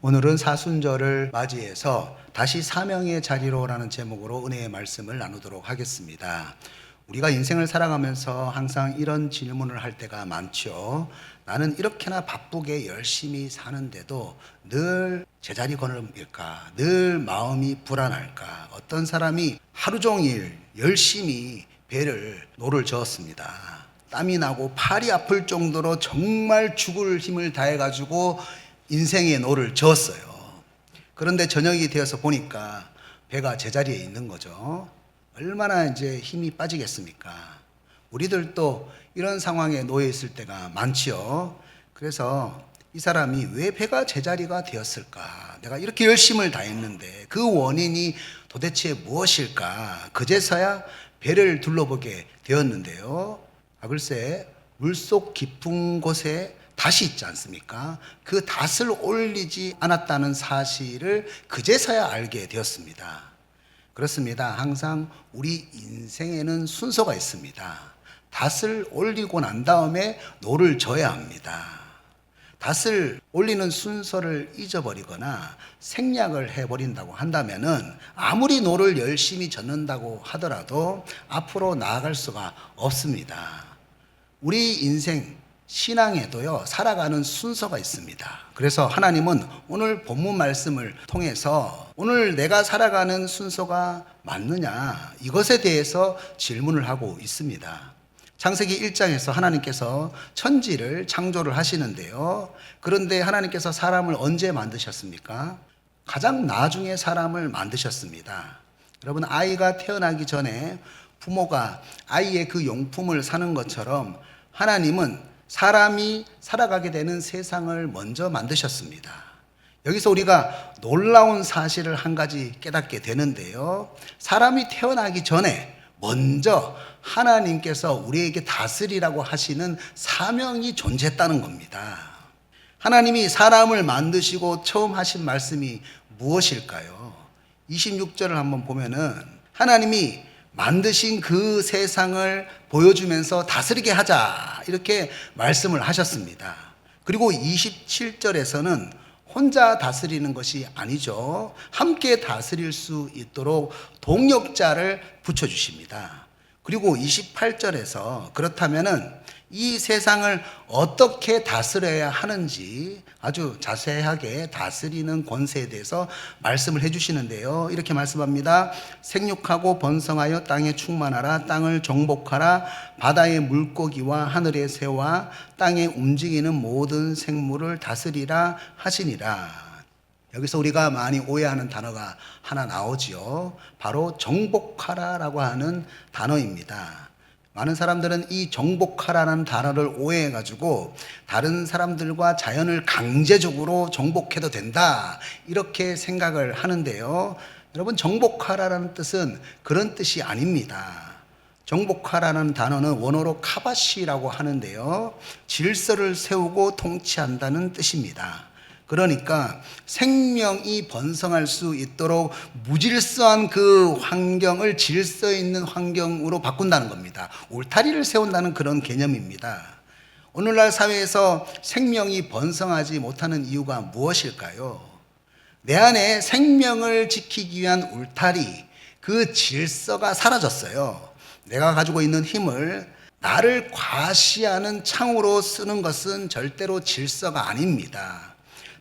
오늘은 사순절을 맞이해서 다시 사명의 자리로라는 제목으로 은혜의 말씀을 나누도록 하겠습니다. 우리가 인생을 살아가면서 항상 이런 질문을 할 때가 많죠. 나는 이렇게나 바쁘게 열심히 사는데도 늘 제자리 걸음일까? 늘 마음이 불안할까? 어떤 사람이 하루 종일 열심히 노를 저었습니다. 땀이 나고 팔이 아플 정도로 정말 죽을 힘을 다해가지고 인생의 노를 저었어요. 그런데 저녁이 되어서 보니까 배가 제자리에 있는 거죠. 얼마나 이제 힘이 빠지겠습니까? 우리들도 이런 상황에 놓여 있을 때가 많지요. 그래서 이 사람이 왜 배가 제자리가 되었을까? 내가 이렇게 열심을 다했는데 그 원인이 도대체 무엇일까? 그제서야 배를 둘러보게 되었는데요. 글쎄 물속 깊은 곳에 닷이 있지 않습니까? 그 닷을 올리지 않았다는 사실을 그제서야 알게 되었습니다. 그렇습니다. 항상 우리 인생에는 순서가 있습니다. 닷을 올리고 난 다음에 노를 져야 합니다. 닷을 올리는 순서를 잊어버리거나 생략을 해버린다고 한다면은 아무리 노를 열심히 젓는다고 하더라도 앞으로 나아갈 수가 없습니다. 우리 인생 신앙에도요, 살아가는 순서가 있습니다. 그래서 하나님은 오늘 본문 말씀을 통해서 오늘 내가 살아가는 순서가 맞느냐, 이것에 대해서 질문을 하고 있습니다. 창세기 1장에서 하나님께서 천지를 창조를 하시는데요. 그런데 하나님께서 사람을 언제 만드셨습니까? 가장 나중에 사람을 만드셨습니다. 여러분, 아이가 태어나기 전에 부모가 아이의 그 용품을 사는 것처럼 하나님은 사람이 살아가게 되는 세상을 먼저 만드셨습니다. 여기서 우리가 놀라운 사실을 한 가지 깨닫게 되는데요. 사람이 태어나기 전에 먼저 하나님께서 우리에게 다스리라고 하시는 사명이 존재했다는 겁니다. 하나님이 사람을 만드시고 처음 하신 말씀이 무엇일까요? 26절을 한번 보면은 하나님이 만드신 그 세상을 보여주면서 다스리게 하자, 이렇게 말씀을 하셨습니다. 그리고 27절에서는 혼자 다스리는 것이 아니죠. 함께 다스릴 수 있도록 동역자를 붙여주십니다. 그리고 28절에서 그렇다면은 이 세상을 어떻게 다스려야 하는지 아주 자세하게 다스리는 권세에 대해서 말씀을 해주시는데요. 이렇게 말씀합니다. 생육하고 번성하여 땅에 충만하라. 땅을 정복하라. 바다의 물고기와 하늘의 새와 땅에 움직이는 모든 생물을 다스리라 하시니라. 여기서 우리가 많이 오해하는 단어가 하나 나오지요. 바로 정복하라라고 하는 단어입니다. 많은 사람들은 이 정복하라는 단어를 오해해가지고 다른 사람들과 자연을 강제적으로 정복해도 된다, 이렇게 생각을 하는데요. 여러분, 정복하라는 뜻은 그런 뜻이 아닙니다. 정복하라는 단어는 원어로 카바시라고 하는데요. 질서를 세우고 통치한다는 뜻입니다. 그러니까 생명이 번성할 수 있도록 무질서한 그 환경을 질서 있는 환경으로 바꾼다는 겁니다. 울타리를 세운다는 그런 개념입니다. 오늘날 사회에서 생명이 번성하지 못하는 이유가 무엇일까요? 내 안에 생명을 지키기 위한 울타리, 그 질서가 사라졌어요. 내가 가지고 있는 힘을 나를 과시하는 창으로 쓰는 것은 절대로 질서가 아닙니다.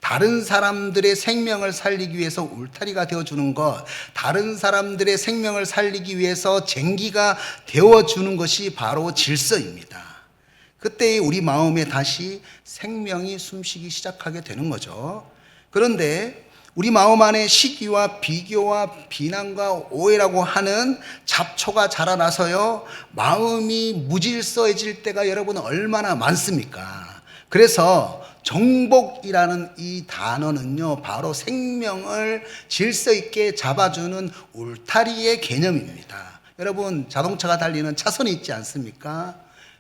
다른 사람들의 생명을 살리기 위해서 울타리가 되어주는 것, 다른 사람들의 생명을 살리기 위해서 쟁기가 되어주는 것이 바로 질서입니다. 그때 우리 마음에 다시 생명이 숨쉬기 시작하게 되는 거죠. 그런데 우리 마음 안에 시기와 비교와 비난과 오해라고 하는 잡초가 자라나서요, 마음이 무질서해질 때가 여러분 얼마나 많습니까? 그래서 정복이라는 이 단어는요, 바로 생명을 질서 있게 잡아주는 울타리의 개념입니다. 여러분, 자동차가 달리는 차선이 있지 않습니까?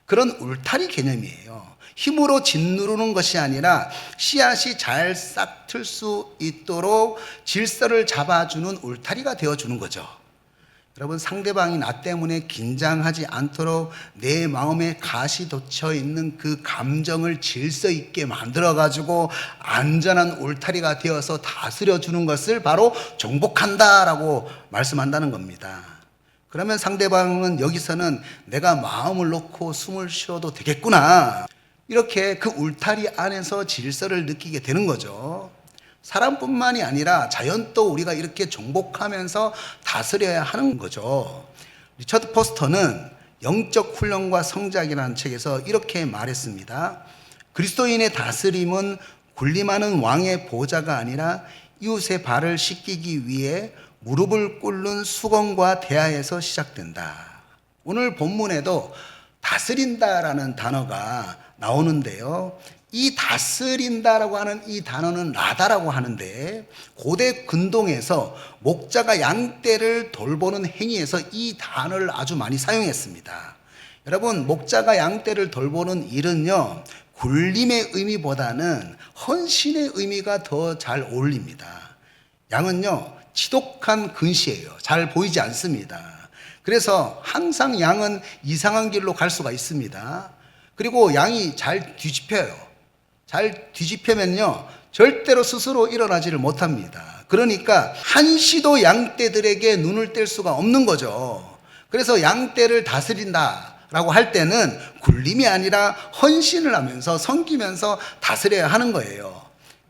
그런 울타리 개념이에요. 힘으로 짓누르는 것이 아니라 씨앗이 잘 싹 틀 수 있도록 질서를 잡아주는 울타리가 되어주는 거죠. 여러분, 상대방이 나 때문에 긴장하지 않도록 내 마음에 가시 돋쳐 있는 그 감정을 질서 있게 만들어 가지고 안전한 울타리가 되어서 다스려 주는 것을 바로 정복한다라고 말씀한다는 겁니다. 그러면 상대방은 여기서는 내가 마음을 놓고 숨을 쉬어도 되겠구나, 이렇게 그 울타리 안에서 질서를 느끼게 되는 거죠. 사람뿐만이 아니라 자연도 우리가 이렇게 정복하면서 다스려야 하는 거죠. 리처드 포스터는 영적 훈련과 성장이라는 책에서 이렇게 말했습니다. 그리스도인의 다스림은 군림하는 왕의 보좌가 아니라 이웃의 발을 씻기기 위해 무릎을 꿇는 수건과 대하에서 시작된다. 오늘 본문에도 다스린다라는 단어가 나오는데요. 이 다스린다라고 하는 이 단어는 라다라고 하는데, 고대 근동에서 목자가 양떼를 돌보는 행위에서 이 단어를 아주 많이 사용했습니다. 여러분, 목자가 양떼를 돌보는 일은요, 굴림의 의미보다는 헌신의 의미가 더 잘 어울립니다. 양은요, 지독한 근시예요. 잘 보이지 않습니다. 그래서 항상 양은 이상한 길로 갈 수가 있습니다. 그리고 양이 잘 뒤집혀요. 잘 뒤집히면요, 절대로 스스로 일어나지를 못합니다. 그러니까 한시도 양떼들에게 눈을 뗄 수가 없는 거죠. 그래서 양떼를 다스린다라고 할 때는 굴림이 아니라 헌신을 하면서 섬기면서 다스려야 하는 거예요.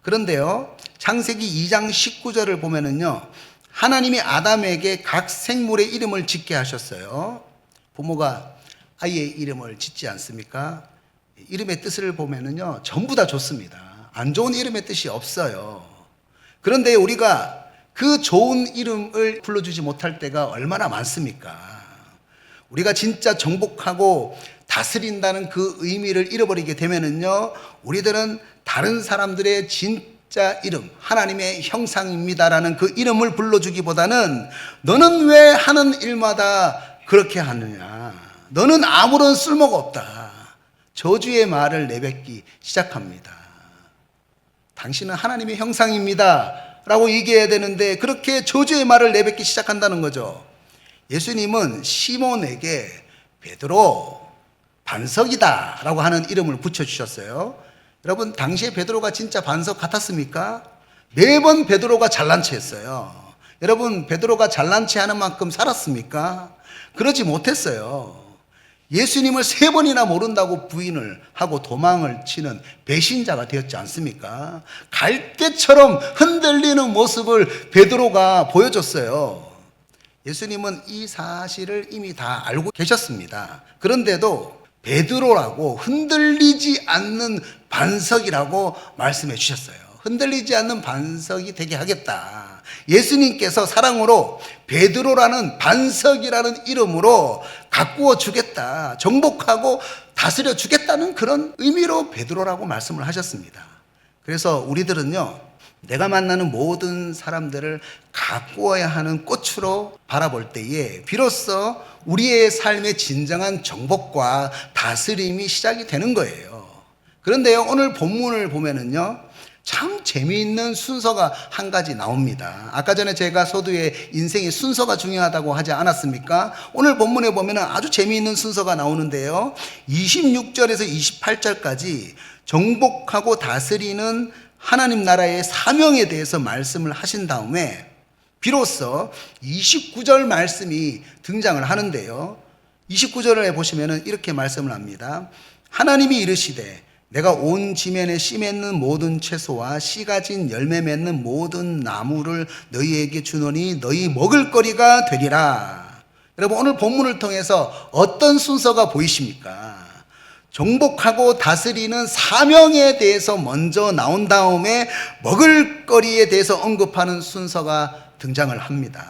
그런데요, 창세기 2장 19절을 보면은요, 하나님이 아담에게 각 생물의 이름을 짓게 하셨어요. 부모가 아이의 이름을 짓지 않습니까? 이름의 뜻을 보면은요, 전부 다 좋습니다. 안 좋은 이름의 뜻이 없어요. 그런데 우리가 그 좋은 이름을 불러주지 못할 때가 얼마나 많습니까? 우리가 진짜 정복하고 다스린다는 그 의미를 잃어버리게 되면은요, 우리들은 다른 사람들의 진짜 이름, 하나님의 형상입니다라는 그 이름을 불러주기보다는 너는 왜 하는 일마다 그렇게 하느냐, 너는 아무런 쓸모가 없다, 저주의 말을 내뱉기 시작합니다. 당신은 하나님의 형상입니다 라고 얘기해야 되는데 그렇게 저주의 말을 내뱉기 시작한다는 거죠. 예수님은 시몬에게 베드로, 반석이다 라고 하는 이름을 붙여주셨어요. 여러분, 당시에 베드로가 진짜 반석 같았습니까? 매번 베드로가 잘난 체 했어요. 여러분, 베드로가 잘난 체 하는 만큼 살았습니까? 그러지 못했어요. 예수님을 3번이나 모른다고 부인을 하고 도망을 치는 배신자가 되었지 않습니까? 갈대처럼 흔들리는 모습을 베드로가 보여줬어요. 예수님은 이 사실을 이미 다 알고 계셨습니다. 그런데도 베드로라고 흔들리지 않는 반석이라고 말씀해 주셨어요. 흔들리지 않는 반석이 되게 하겠다. 예수님께서 사랑으로 베드로라는 반석이라는 이름으로 가꾸어 주겠다, 정복하고 다스려 주겠다는 그런 의미로 베드로라고 말씀을 하셨습니다. 그래서 우리들은요, 내가 만나는 모든 사람들을 가꾸어야 하는 꽃으로 바라볼 때에 비로소 우리의 삶의 진정한 정복과 다스림이 시작이 되는 거예요. 그런데요, 오늘 본문을 보면은요, 참 재미있는 순서가 한 가지 나옵니다. 아까 전에 제가 서두에 인생의 순서가 중요하다고 하지 않았습니까? 오늘 본문에 보면 아주 재미있는 순서가 나오는데요, 26절에서 28절까지 정복하고 다스리는 하나님 나라의 사명에 대해서 말씀을 하신 다음에 비로소 29절 말씀이 등장을 하는데요, 29절을 보시면 이렇게 말씀을 합니다. 하나님이 이르시되 내가 온 지면에 씨 맺는 모든 채소와 씨 가진 열매 맺는 모든 나무를 너희에게 주노니 너희 먹을 거리가 되리라. 여러분, 오늘 본문을 통해서 어떤 순서가 보이십니까? 정복하고 다스리는 사명에 대해서 먼저 나온 다음에 먹을 거리에 대해서 언급하는 순서가 등장을 합니다.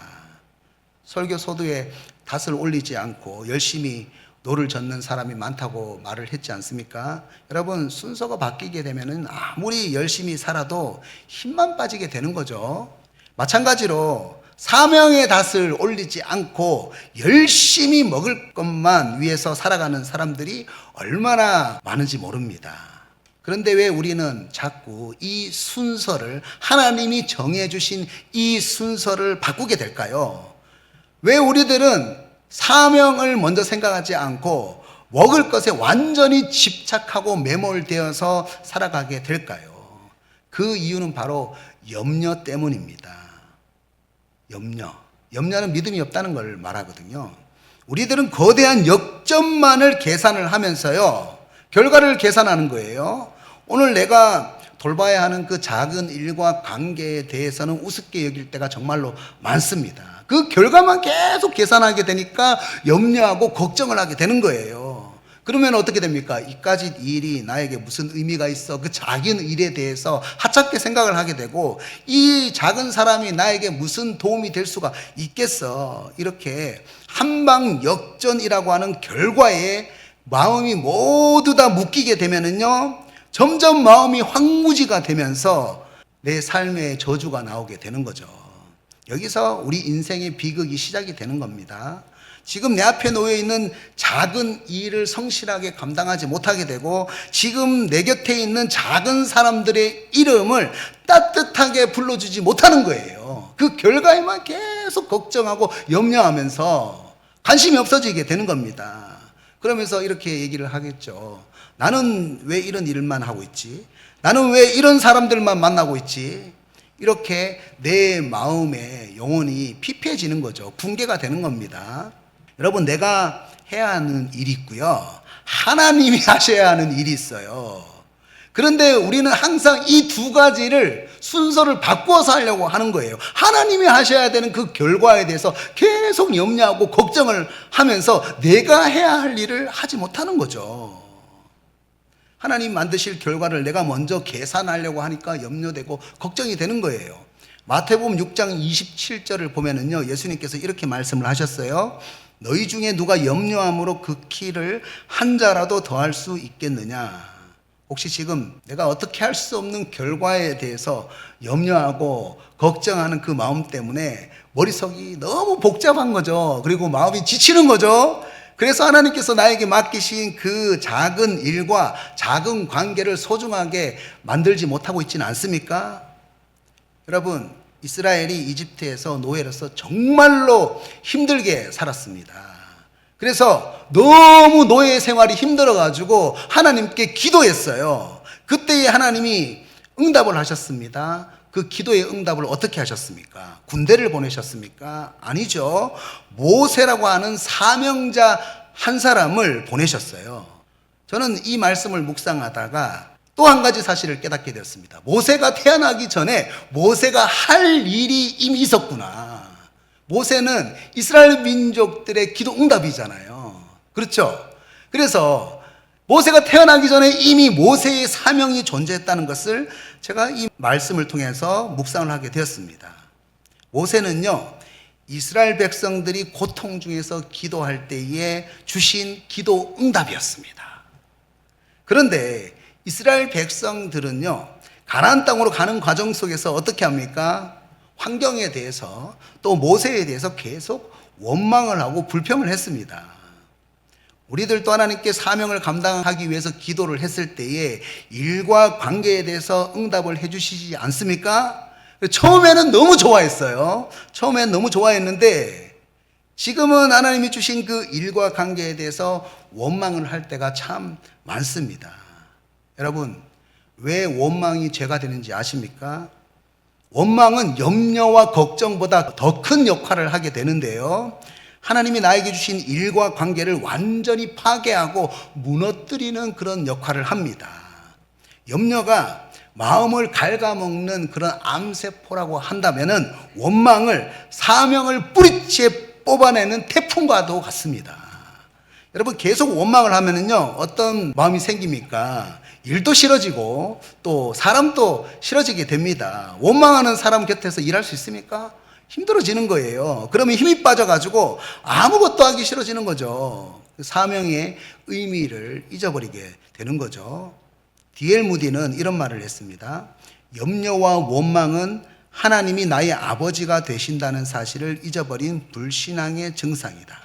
설교 서두에 닷을 올리지 않고 열심히 노를 젓는 사람이 많다고 말을 했지 않습니까? 여러분, 순서가 바뀌게 되면 아무리 열심히 살아도 힘만 빠지게 되는 거죠. 마찬가지로 사명의 닷을 올리지 않고 열심히 먹을 것만 위해서 살아가는 사람들이 얼마나 많은지 모릅니다. 그런데 왜 우리는 자꾸 이 순서를, 하나님이 정해주신 이 순서를 바꾸게 될까요? 왜 우리들은 사명을 먼저 생각하지 않고 먹을 것에 완전히 집착하고 매몰되어서 살아가게 될까요? 그 이유는 바로 염려 때문입니다. 염려는 믿음이 없다는 걸 말하거든요. 우리들은 거대한 역점만을 계산을 하면서요, 결과를 계산하는 거예요. 오늘 내가 돌봐야 하는 그 작은 일과 관계에 대해서는 우습게 여길 때가 정말로 많습니다. 그 결과만 계속 계산하게 되니까 염려하고 걱정을 하게 되는 거예요. 그러면 어떻게 됩니까? 이까짓 일이 나에게 무슨 의미가 있어? 그 작은 일에 대해서 하찮게 생각을 하게 되고, 이 작은 사람이 나에게 무슨 도움이 될 수가 있겠어? 이렇게 한방 역전이라고 하는 결과에 마음이 모두 다 묶이게 되면은요, 점점 마음이 황무지가 되면서 내 삶의 저주가 나오게 되는 거죠. 여기서 우리 인생의 비극이 시작이 되는 겁니다. 지금 내 앞에 놓여 있는 작은 일을 성실하게 감당하지 못하게 되고, 지금 내 곁에 있는 작은 사람들의 이름을 따뜻하게 불러주지 못하는 거예요. 그 결과에만 계속 걱정하고 염려하면서 관심이 없어지게 되는 겁니다. 그러면서 이렇게 얘기를 하겠죠. 나는 왜 이런 일만 하고 있지? 나는 왜 이런 사람들만 만나고 있지? 이렇게 내 마음에 영혼이 피폐해지는 거죠. 붕괴가 되는 겁니다. 여러분, 내가 해야 하는 일이 있고요, 하나님이 하셔야 하는 일이 있어요. 그런데 우리는 항상 이 두 가지를 순서를 바꾸어서 하려고 하는 거예요. 하나님이 하셔야 되는 그 결과에 대해서 계속 염려하고 걱정을 하면서 내가 해야 할 일을 하지 못하는 거죠. 하나님 만드실 결과를 내가 먼저 계산하려고 하니까 염려되고 걱정이 되는 거예요. 마태복음 6장 27절을 보면은요, 예수님께서 이렇게 말씀을 하셨어요. 너희 중에 누가 염려함으로 그 키를 한 자라도 더할 수 있겠느냐? 혹시 지금 내가 어떻게 할 수 없는 결과에 대해서 염려하고 걱정하는 그 마음 때문에 머릿속이 너무 복잡한 거죠. 그리고 마음이 지치는 거죠. 그래서 하나님께서 나에게 맡기신 그 작은 일과 작은 관계를 소중하게 만들지 못하고 있지는 않습니까? 여러분, 이스라엘이 이집트에서 노예로서 정말로 힘들게 살았습니다. 그래서 너무 노예 생활이 힘들어가지고 하나님께 기도했어요. 그때에 하나님이 응답을 하셨습니다. 그 기도의 응답을 어떻게 하셨습니까? 군대를 보내셨습니까? 아니죠. 모세라고 하는 사명자 한 사람을 보내셨어요. 저는 이 말씀을 묵상하다가 또 한 가지 사실을 깨닫게 되었습니다. 모세가 태어나기 전에 모세가 할 일이 이미 있었구나. 모세는 이스라엘 민족들의 기도 응답이잖아요. 그렇죠? 그래서 모세가 태어나기 전에 이미 모세의 사명이 존재했다는 것을 제가 이 말씀을 통해서 묵상을 하게 되었습니다. 모세는요, 이스라엘 백성들이 고통 중에서 기도할 때에 주신 기도 응답이었습니다. 그런데 이스라엘 백성들은요, 가나안 땅으로 가는 과정 속에서 어떻게 합니까? 환경에 대해서 또 모세에 대해서 계속 원망을 하고 불평을 했습니다. 우리들도 하나님께 사명을 감당하기 위해서 기도를 했을 때에 일과 관계에 대해서 응답을 해주시지 않습니까? 처음에는 너무 좋아했어요. 처음엔 너무 좋아했는데 지금은 하나님이 주신 그 일과 관계에 대해서 원망을 할 때가 참 많습니다. 여러분, 왜 원망이 죄가 되는지 아십니까? 원망은 염려와 걱정보다 더 큰 역할을 하게 되는데요, 하나님이 나에게 주신 일과 관계를 완전히 파괴하고 무너뜨리는 그런 역할을 합니다. 염려가 마음을 갉아먹는 그런 암세포라고 한다면은 원망을, 사명을 뿌리째 뽑아내는 태풍과도 같습니다. 여러분, 계속 원망을 하면은요, 어떤 마음이 생깁니까? 일도 싫어지고 또 사람도 싫어지게 됩니다. 원망하는 사람 곁에서 일할 수 있습니까? 힘들어지는 거예요. 그러면 힘이 빠져가지고 아무것도 하기 싫어지는 거죠. 사명의 의미를 잊어버리게 되는 거죠. D.L. 무디는 이런 말을 했습니다. 염려와 원망은 하나님이 나의 아버지가 되신다는 사실을 잊어버린 불신앙의 증상이다.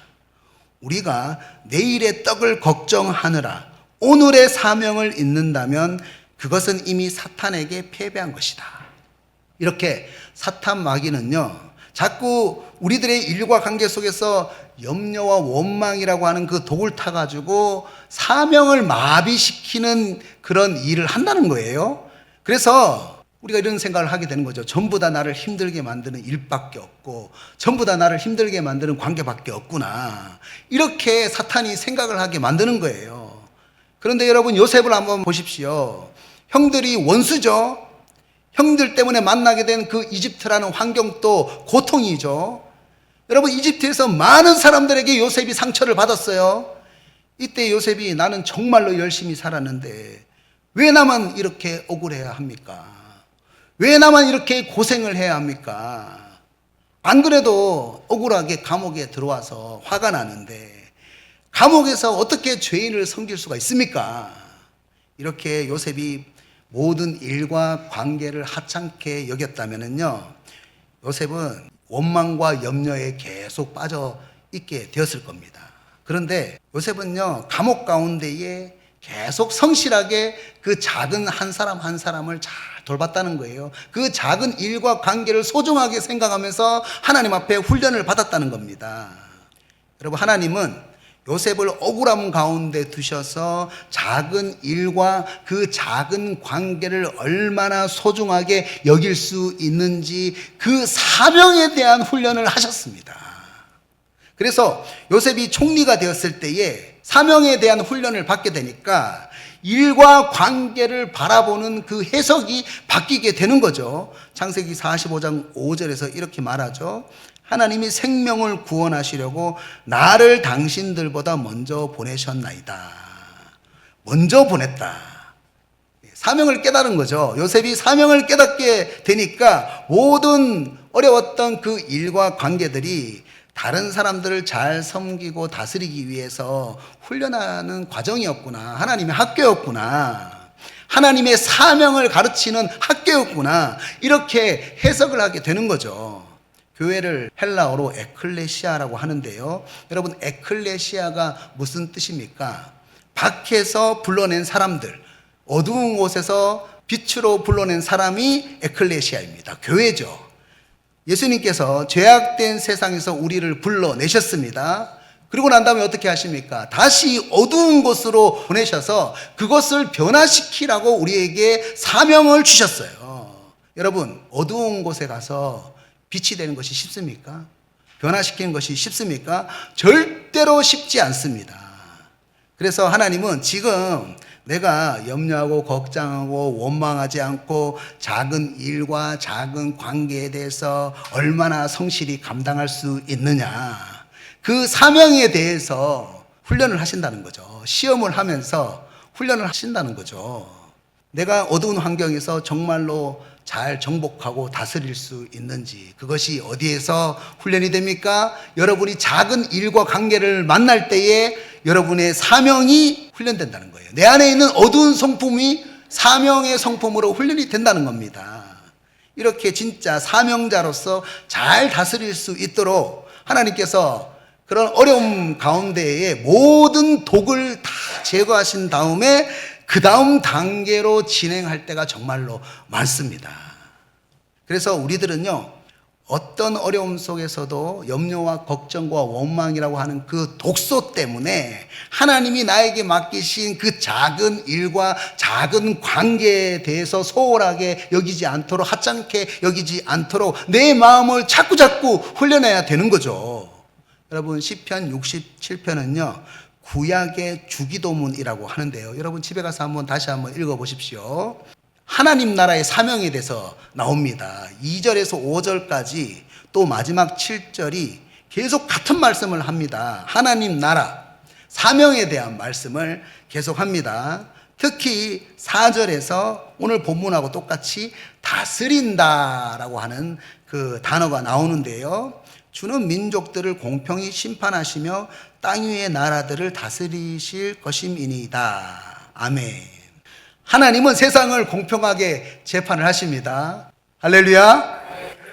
우리가 내일의 떡을 걱정하느라 오늘의 사명을 잊는다면 그것은 이미 사탄에게 패배한 것이다. 이렇게 사탄 마귀는요, 자꾸 우리들의 일과 관계 속에서 염려와 원망이라고 하는 그 독을 타가지고 사명을 마비시키는 그런 일을 한다는 거예요. 그래서 우리가 이런 생각을 하게 되는 거죠. 전부 다 나를 힘들게 만드는 일밖에 없고, 전부 다 나를 힘들게 만드는 관계밖에 없구나. 이렇게 사탄이 생각을 하게 만드는 거예요. 그런데 여러분, 요셉을 한번 보십시오. 형들이 원수죠. 형들 때문에 만나게 된 그 이집트라는 환경도 고통이죠. 여러분, 이집트에서 많은 사람들에게 요셉이 상처를 받았어요. 이때 요셉이 나는 정말로 열심히 살았는데 왜 나만 이렇게 억울해야 합니까? 왜 나만 이렇게 고생을 해야 합니까? 안 그래도 억울하게 감옥에 들어와서 화가 나는데 감옥에서 어떻게 죄인을 섬길 수가 있습니까? 이렇게 요셉이 모든 일과 관계를 하찮게 여겼다면요, 요셉은 원망과 염려에 계속 빠져 있게 되었을 겁니다. 그런데 요셉은요, 감옥 가운데에 계속 성실하게 그 작은 한 사람 한 사람을 잘 돌봤다는 거예요. 그 작은 일과 관계를 소중하게 생각하면서 하나님 앞에 훈련을 받았다는 겁니다. 여러분, 하나님은 요셉을 억울함 가운데 두셔서 작은 일과 그 작은 관계를 얼마나 소중하게 여길 수 있는지 그 사명에 대한 훈련을 하셨습니다. 그래서 요셉이 총리가 되었을 때에 사명에 대한 훈련을 받게 되니까 일과 관계를 바라보는 그 해석이 바뀌게 되는 거죠. 창세기 45장 5절에서 이렇게 말하죠. 하나님이 생명을 구원하시려고 나를 당신들보다 먼저 보내셨나이다. 먼저 보냈다. 사명을 깨달은 거죠. 요셉이 사명을 깨닫게 되니까 모든 어려웠던 그 일과 관계들이 다른 사람들을 잘 섬기고 다스리기 위해서 훈련하는 과정이었구나. 하나님의 학교였구나. 하나님의 사명을 가르치는 학교였구나. 이렇게 해석을 하게 되는 거죠. 교회를 헬라어로 에클레시아라고 하는데요. 여러분, 에클레시아가 무슨 뜻입니까? 밖에서 불러낸 사람들, 어두운 곳에서 빛으로 불러낸 사람이 에클레시아입니다. 교회죠. 예수님께서 죄악된 세상에서 우리를 불러내셨습니다. 그리고 난 다음에 어떻게 하십니까? 다시 어두운 곳으로 보내셔서 그것을 변화시키라고 우리에게 사명을 주셨어요. 여러분, 어두운 곳에 가서 빛이 되는 것이 쉽습니까? 변화시키는 것이 쉽습니까? 절대로 쉽지 않습니다. 그래서 하나님은 지금 내가 염려하고 걱정하고 원망하지 않고 작은 일과 작은 관계에 대해서 얼마나 성실히 감당할 수 있느냐, 그 사명에 대해서 훈련을 하신다는 거죠. 시험을 하면서 훈련을 하신다는 거죠. 내가 어두운 환경에서 정말로 잘 정복하고 다스릴 수 있는지, 그것이 어디에서 훈련이 됩니까? 여러분이 작은 일과 관계를 만날 때에 여러분의 사명이 훈련된다는 거예요. 내 안에 있는 어두운 성품이 사명의 성품으로 훈련이 된다는 겁니다. 이렇게 진짜 사명자로서 잘 다스릴 수 있도록 하나님께서 그런 어려움 가운데에 모든 독을 다 제거하신 다음에 그 다음 단계로 진행할 때가 정말로 많습니다. 그래서 우리들은요, 어떤 어려움 속에서도 염려와 걱정과 원망이라고 하는 그 독소 때문에 하나님이 나에게 맡기신 그 작은 일과 작은 관계에 대해서 소홀하게 여기지 않도록, 하찮게 여기지 않도록 내 마음을 자꾸 훈련해야 되는 거죠. 여러분, 시편 67편은요 구약의 주기도문이라고 하는데요, 여러분 집에 가서 다시 한번 읽어보십시오. 하나님 나라의 사명에 대해서 나옵니다. 2절에서 5절까지 또 마지막 7절이 계속 같은 말씀을 합니다. 하나님 나라, 사명에 대한 말씀을 계속합니다. 특히 4절에서 오늘 본문하고 똑같이 다스린다라고 하는 그 단어가 나오는데요, 주는 민족들을 공평히 심판하시며 땅 위의 나라들을 다스리실 것임이니이다. 아멘. 하나님은 세상을 공평하게 재판을 하십니다. 할렐루야.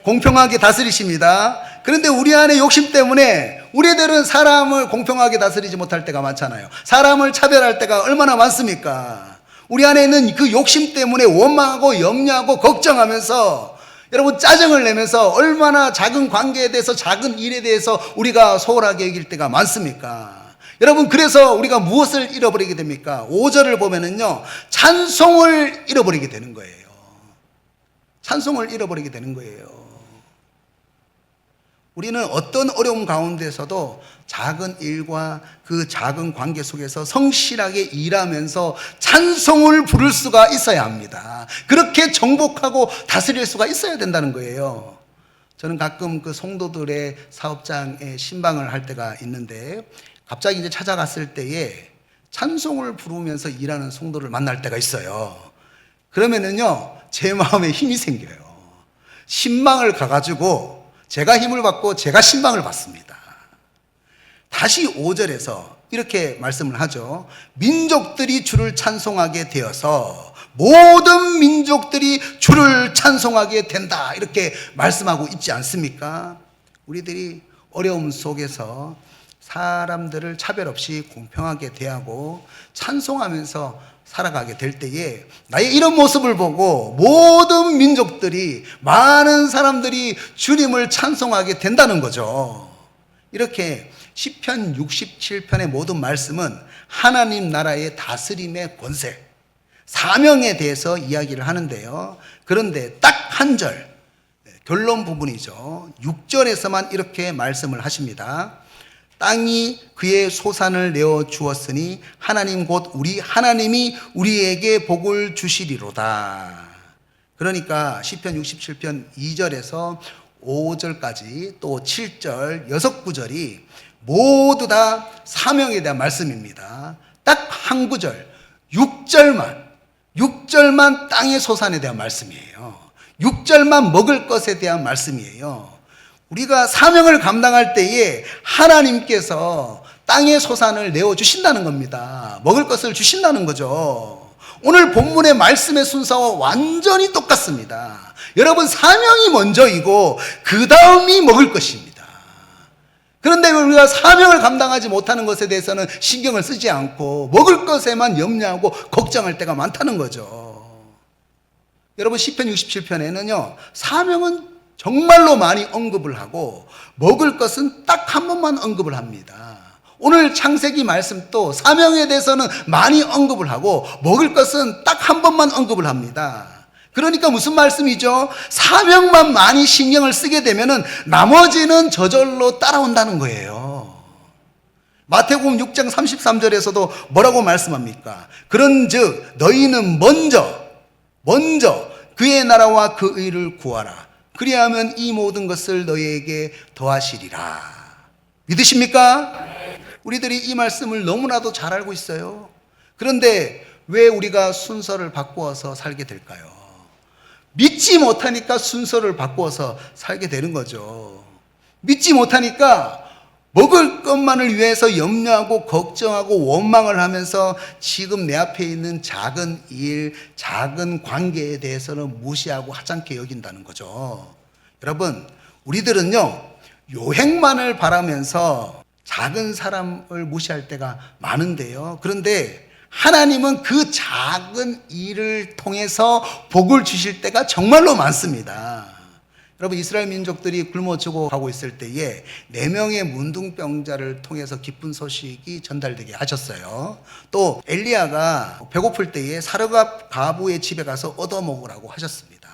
공평하게 다스리십니다. 그런데 우리 안에 욕심 때문에 우리들은 사람을 공평하게 다스리지 못할 때가 많잖아요. 사람을 차별할 때가 얼마나 많습니까? 우리 안에 있는 그 욕심 때문에 원망하고 염려하고 걱정하면서 여러분, 짜증을 내면서 얼마나 작은 관계에 대해서, 작은 일에 대해서 우리가 소홀하게 여길 때가 많습니까? 여러분, 그래서 우리가 무엇을 잃어버리게 됩니까? 5절을 보면은요, 찬송을 잃어버리게 되는 거예요. 찬송을 잃어버리게 되는 거예요. 우리는 어떤 어려움 가운데서도 작은 일과 그 작은 관계 속에서 성실하게 일하면서 찬송을 부를 수가 있어야 합니다. 그렇게 정복하고 다스릴 수가 있어야 된다는 거예요. 저는 가끔 그 성도들의 사업장에 신방을 할 때가 있는데, 갑자기 이제 찾아갔을 때에 찬송을 부르면서 일하는 성도를 만날 때가 있어요. 그러면은요, 제 마음에 힘이 생겨요. 신방을 가가지고 제가 힘을 받고 제가 신방을 받습니다. 다시 5절에서 이렇게 말씀을 하죠. 민족들이 주를 찬송하게 되어서 모든 민족들이 주를 찬송하게 된다, 이렇게 말씀하고 있지 않습니까? 우리들이 어려움 속에서 사람들을 차별 없이 공평하게 대하고 찬송하면서 살아가게 될 때에 나의 이런 모습을 보고 모든 민족들이, 많은 사람들이 주님을 찬송하게 된다는 거죠. 이렇게 시편 67편의 모든 말씀은 하나님 나라의 다스림의 권세, 사명에 대해서 이야기를 하는데요. 그런데 딱 한 절, 결론 부분이죠. 6절에서만 이렇게 말씀을 하십니다. 땅이 그의 소산을 내어 주었으니 하나님 곧 우리 하나님이 우리에게 복을 주시리로다. 그러니까 시편 67편 2절에서 5절까지 또 7절, 6, 9절이 모두 다 사명에 대한 말씀입니다. 딱 한 구절, 6절만 땅의 소산에 대한 말씀이에요. 6절만 먹을 것에 대한 말씀이에요. 우리가 사명을 감당할 때에 하나님께서 땅의 소산을 내어주신다는 겁니다. 먹을 것을 주신다는 거죠. 오늘 본문의 말씀의 순서와 완전히 똑같습니다. 여러분, 사명이 먼저이고 그 다음이 먹을 것입니다. 그런데 우리가 사명을 감당하지 못하는 것에 대해서는 신경을 쓰지 않고 먹을 것에만 염려하고 걱정할 때가 많다는 거죠. 여러분, 시편 67편에는요, 사명은 정말로 많이 언급을 하고 먹을 것은 딱 한 번만 언급을 합니다. 오늘 창세기 말씀도 사명에 대해서는 많이 언급을 하고 먹을 것은 딱 한 번만 언급을 합니다. 그러니까 무슨 말씀이죠? 사명만 많이 신경을 쓰게 되면은 나머지는 저절로 따라온다는 거예요. 마태복음 6장 33절에서도 뭐라고 말씀합니까? 그런즉 너희는 먼저 그의 나라와 그 의를 구하라. 그리하면 이 모든 것을 너희에게 더하시리라. 믿으십니까? 우리들이 이 말씀을 너무나도 잘 알고 있어요. 그런데 왜 우리가 순서를 바꾸어서 살게 될까요? 믿지 못하니까 순서를 바꾸어서 살게 되는 거죠. 믿지 못하니까 먹을 것만을 위해서 염려하고 걱정하고 원망을 하면서 지금 내 앞에 있는 작은 일, 작은 관계에 대해서는 무시하고 하찮게 여긴다는 거죠. 여러분, 우리들은요, 요행만을 바라면서 작은 사람을 무시할 때가 많은데요. 그런데 하나님은 그 작은 일을 통해서 복을 주실 때가 정말로 많습니다. 여러분, 이스라엘 민족들이 굶어 죽어가고 있을 때에 4명의 문둥병자를 통해서 기쁜 소식이 전달되게 하셨어요. 또 엘리야가 배고플 때에 사르갑 가부의 집에 가서 얻어먹으라고 하셨습니다.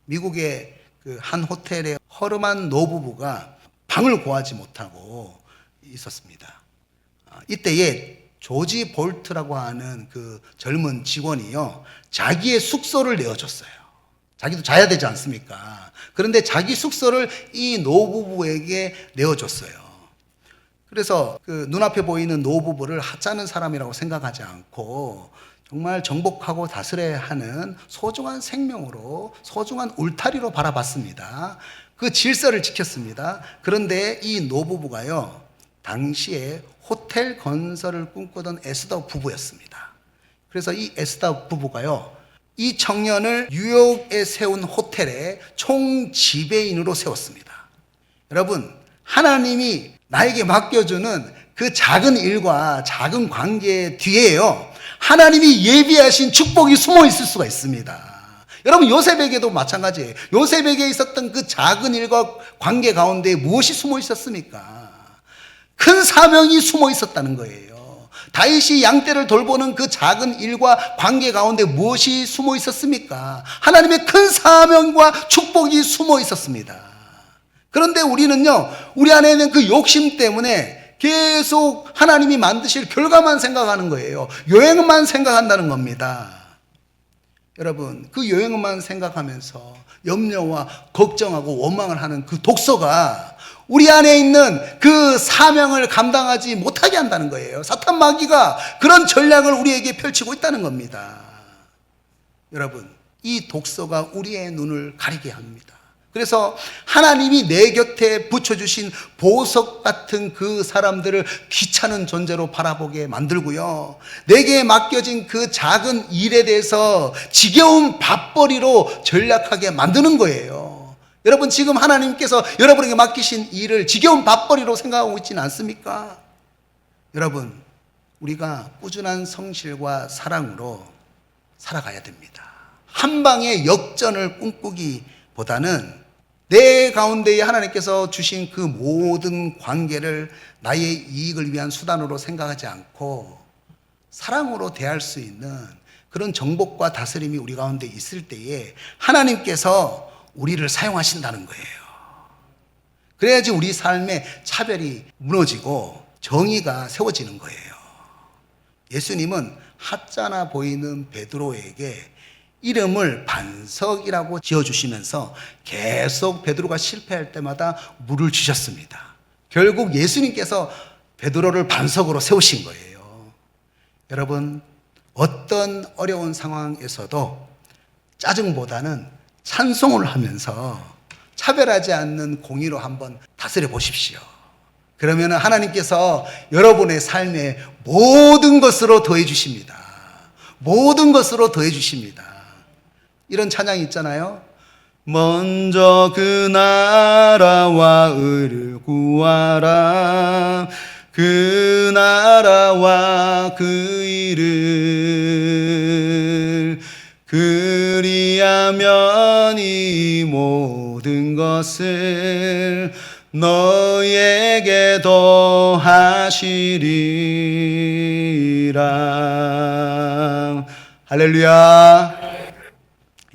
미국의 그 한 호텔의 허름한 노부부가 방을 구하지 못하고 있었습니다. 이때에 조지 볼트라고 하는 그 젊은 직원이요, 자기의 숙소를 내어줬어요. 자기도 자야 되지 않습니까? 그런데 자기 숙소를 이 노부부에게 내어줬어요. 그래서 그 눈앞에 보이는 노부부를 하찮은 사람이라고 생각하지 않고 정말 정복하고 다스려야 하는 소중한 생명으로, 소중한 울타리로 바라봤습니다. 그 질서를 지켰습니다. 그런데 이 노부부가요, 당시에 호텔 건설을 꿈꾸던 에스더 부부였습니다. 그래서 이 에스더 부부가요, 이 청년을 뉴욕에 세운 호텔의 총지배인으로 세웠습니다. 여러분, 하나님이 나에게 맡겨주는 그 작은 일과 작은 관계 뒤에요, 하나님이 예비하신 축복이 숨어 있을 수가 있습니다. 여러분, 요셉에게도 마찬가지예요. 요셉에게 있었던 그 작은 일과 관계 가운데 무엇이 숨어 있었습니까? 큰 사명이 숨어 있었다는 거예요. 다윗이 양떼를 돌보는 그 작은 일과 관계 가운데 무엇이 숨어 있었습니까? 하나님의 큰 사명과 축복이 숨어 있었습니다. 그런데 우리는요, 우리 안에 있는 그 욕심 때문에 계속 하나님이 만드실 결과만 생각하는 거예요. 요행만 생각한다는 겁니다. 여러분, 그 요행만 생각하면서 염려와 걱정하고 원망을 하는 그 독소가 우리 안에 있는 그 사명을 감당하지 못하게 한다는 거예요. 사탄 마귀가 그런 전략을 우리에게 펼치고 있다는 겁니다. 여러분, 이 독소가 우리의 눈을 가리게 합니다. 그래서 하나님이 내 곁에 붙여주신 보석 같은 그 사람들을 귀찮은 존재로 바라보게 만들고요, 내게 맡겨진 그 작은 일에 대해서 지겨운 밥벌이로 전략하게 만드는 거예요. 여러분, 지금 하나님께서 여러분에게 맡기신 일을 지겨운 밥벌이로 생각하고 있지는 않습니까? 여러분, 우리가 꾸준한 성실과 사랑으로 살아가야 됩니다. 한 방의 역전을 꿈꾸기보다는 내 가운데에 하나님께서 주신 그 모든 관계를 나의 이익을 위한 수단으로 생각하지 않고 사랑으로 대할 수 있는 그런 정복과 다스림이 우리 가운데 있을 때에 하나님께서 우리를 사용하신다는 거예요. 그래야지 우리 삶의 차별이 무너지고 정의가 세워지는 거예요. 예수님은 하찮아 보이는 베드로에게 이름을 반석이라고 지어주시면서 계속 베드로가 실패할 때마다 물을 주셨습니다. 결국 예수님께서 베드로를 반석으로 세우신 거예요. 여러분, 어떤 어려운 상황에서도 짜증보다는 찬송을 하면서 차별하지 않는 공의로 한번 다스려 보십시오. 그러면 하나님께서 여러분의 삶에 모든 것으로 더해 주십니다. 모든 것으로 더해 주십니다. 이런 찬양이 있잖아요. 먼저 그 나라와 의를 구하라. 그 나라와 그 일을 그리하면 이 모든 것을 너에게 더하시리라. 할렐루야.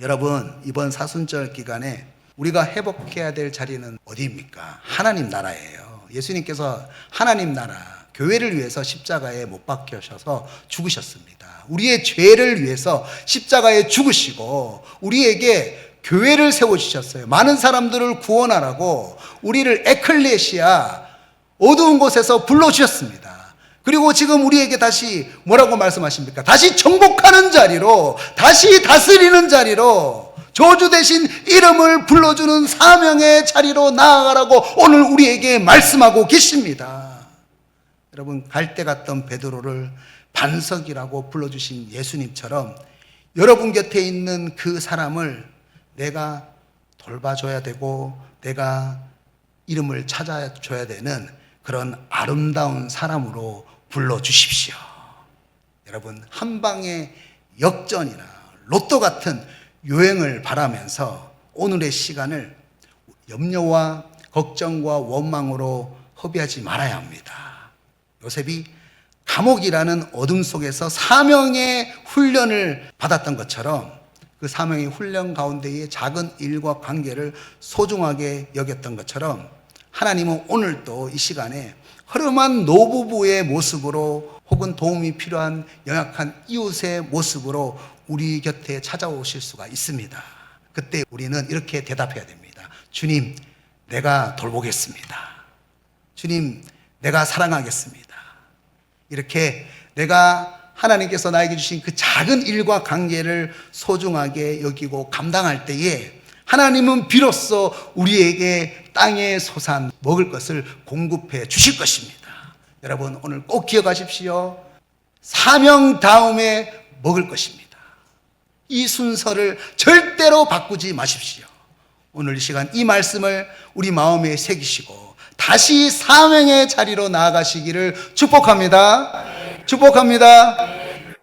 여러분, 이번 사순절 기간에 우리가 회복해야 될 자리는 어디입니까? 하나님 나라예요. 예수님께서 하나님 나라, 교회를 위해서 십자가에 못 박히셔서 죽으셨습니다. 우리의 죄를 위해서 십자가에 죽으시고 우리에게 교회를 세워주셨어요. 많은 사람들을 구원하라고 우리를 에클레시아, 어두운 곳에서 불러주셨습니다. 그리고 지금 우리에게 다시 뭐라고 말씀하십니까? 다시 정복하는 자리로, 다시 다스리는 자리로, 저주 대신 이름을 불러주는 사명의 자리로 나아가라고 오늘 우리에게 말씀하고 계십니다. 여러분, 갈대 같던 베드로를 반석이라고 불러주신 예수님처럼 여러분 곁에 있는 그 사람을 내가 돌봐줘야 되고 내가 이름을 찾아줘야 되는 그런 아름다운 사람으로 불러주십시오. 여러분, 한 방의 역전이나 로또 같은 요행을 바라면서 오늘의 시간을 염려와 걱정과 원망으로 허비하지 말아야 합니다. 요셉이 감옥이라는 어둠 속에서 사명의 훈련을 받았던 것처럼 그 사명의 훈련 가운데의 작은 일과 관계를 소중하게 여겼던 것처럼 하나님은 오늘도 이 시간에 허름한 노부부의 모습으로 혹은 도움이 필요한 연약한 이웃의 모습으로 우리 곁에 찾아오실 수가 있습니다. 그때 우리는 이렇게 대답해야 됩니다. 주님, 내가 돌보겠습니다. 주님, 내가 사랑하겠습니다. 이렇게 내가 하나님께서 나에게 주신 그 작은 일과 관계를 소중하게 여기고 감당할 때에 하나님은 비로소 우리에게 땅의 소산 먹을 것을 공급해 주실 것입니다. 여러분, 오늘 꼭 기억하십시오. 사명 다음에 먹을 것입니다. 이 순서를 절대로 바꾸지 마십시오. 오늘 이 시간 이 말씀을 우리 마음에 새기시고 다시 사명의 자리로 나아가시기를 축복합니다. 축복합니다.